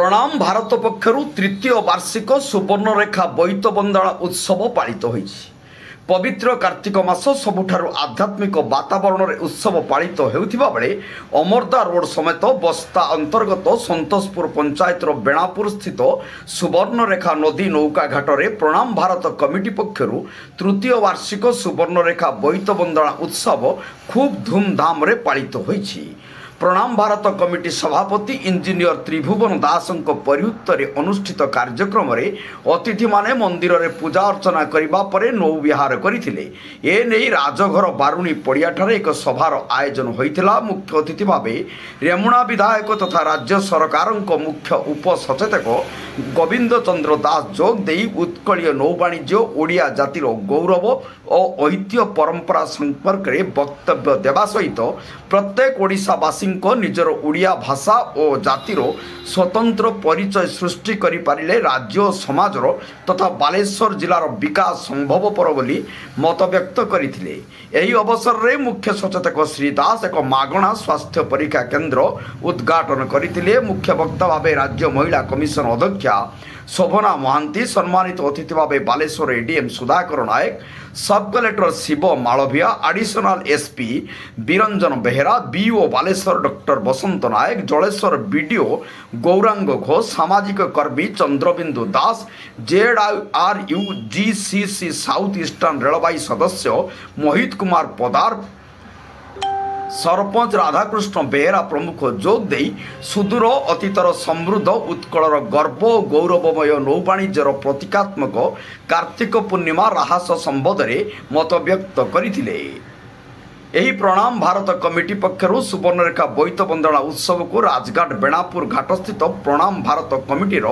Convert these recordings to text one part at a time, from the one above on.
प्रणाम भारत पक्षरु तृतीय वार्षिक सुवर्णरेखा बोईत बंदना उत्सव पालित होईछि। पवित्र कार्तिक मास सबुठारु आध्यात्मिक वातावरण रे उत्सव पालित हेउथिबा बेले अमरदा रोड समेत बस्ता अंतर्गत संतोषपुर पंचायत बेणापुर स्थित सुवर्णरेखा नदी नौका घाट रे प्रणाम भारत कमिटी पक्षरु तृतीय वार्षिक सुवर्णरेखा बोईत बंदना उत्सव खूब धूमधाम रे पालित होईछि। प्रणाम भारत कमिटी सभापति इंजीनियर त्रिभुवन दासंक परियुक्तरे अनुष्ठित कार्यक्रम रे अतिथि माने मंदिर रे पूजा अर्चना करिबा परे नौ विहार करिथिले। ए नै राजघर बारुणी पड़िया ठारे एक सभार आयोजन होइथिला। मुख्य अतिथि भाबे रेमुणा विधायक तथा राज्य सरकारक मुख्य उपसचेतक गोविंद चंद्र दास जोग देई उत्कलीय नौ वाणिज्य ओडिया जातिर गौरव और ऐतिह्य परंपरा संपर्क रे वक्तव्य देवा सहित प्रत्येक ओडिशावासी निजर उड़िया भाषा और जातिर स्वतंत्र परिचय सृष्टि करि पारिले राज्य समाजर तथा बालेश्वर जिलार विकास संभवपर बोली मत व्यक्त करथिले। एही अवसर रे मुख्य सचेतक श्री दास एक मागणा स्वास्थ्य परीक्षा केन्द्र उद्घाटन करथिले। मुख्य वक्ता भावे राज्य महिला कमिशन अध्यक्षा शोभना महांती, सम्मानित अतिथि भावे Baleshwar ADM Sudhakar Nayak, sub collector Shiv Malviya, additional SP Biranjan Behera, BO Baleswar doctor Basant Nayak, Jaleswar BDO Gaurang Ghosh, सामाजिक कर्मी Chandrabindu Das, ZRU GCC South Eastern Railway सदस्य मोहित कुमार पदार, सरपंच राधाकृष्ण बेहेरा प्रमुख जोग देई सुदूर अतीतर समृद्ध उत्कलर गर्व गौरवमय नौवाणिज्यर प्रतीकात्मक कार्तिक पूर्णिमा राहस संबोधरे मत व्यक्त करथिले। एही प्रणाम भारत कमिटी पक्षरु सुवर्णरेखा बोईत बंदना उत्सव को राजघाट बेणापुर घाट स्थित प्रणाम भारत कमिटीर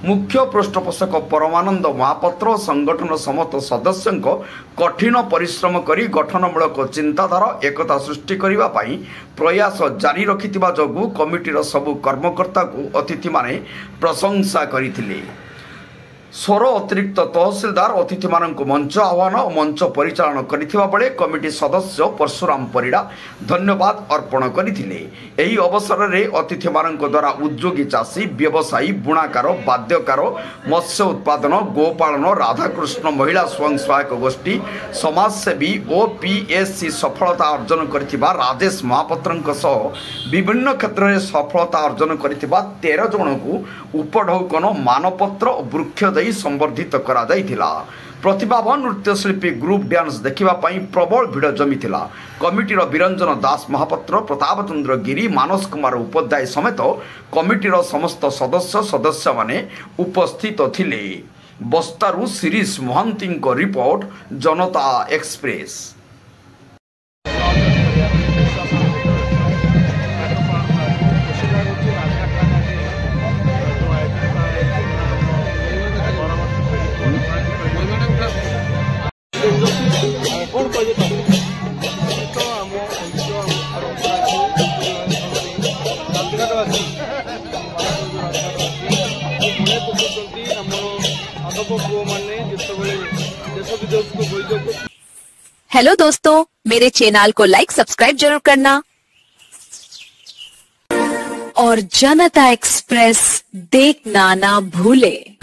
मुख्य पृष्ठपोषक परमानंद महापात्र संगठन समस्त सदस्यों कठिन परिश्रम करी गठनमूलक चिंताधारा एकता सृष्टि करिबा पई प्रयास जारी रखिथिबा जोगु कमिटीर सबु कर्मकर्ता को अतिथि माने प्रशंसा करिथिले। स्वर अतिरिक्त तहसीलदार अतिथि मानक मंच आह्वान और मंच परिचालन करिथिबा बेले कमिटी सदस्य परशुराम परिड़ा धन्यवाद अर्पण करथिले। एही अवसर रे अतिथि मानक द्वारा उद्योगी चाषी व्यवसायी बुणाकार वाद्यकार मत्स्य उत्पादन गोपालन राधाकृष्ण महिला स्वयं सहायक गोष्ठी समाजसेवी और पीएससी सफलता अर्जन करथिबा राजेश महापात्रंक सह विभिन्न क्षेत्र में सफलता अर्जन करथिबा 13 जन को उपढौकन मानपत्र और वृक्ष संबर्धित करा जाइथिला। प्रतिभावान नृत्यशिल्पी ग्रुप डांस देखिबा पई प्रबल भिड़ जमीथिला। कमिटीर बिरंजन दास महापात्र, प्रताप चंद्र गिरी, मानस कुमार उपाध्याय समेत कमिटीर समस्त सदस्य माने उपस्थित थिले। बस्तारु शिरीष महांती रिपोर्ट, जनता एक्सप्रेस। हेलो दोस्तों, मेरे चैनल को लाइक सब्सक्राइब जरूर करना और जनता एक्सप्रेस देखना ना भूले।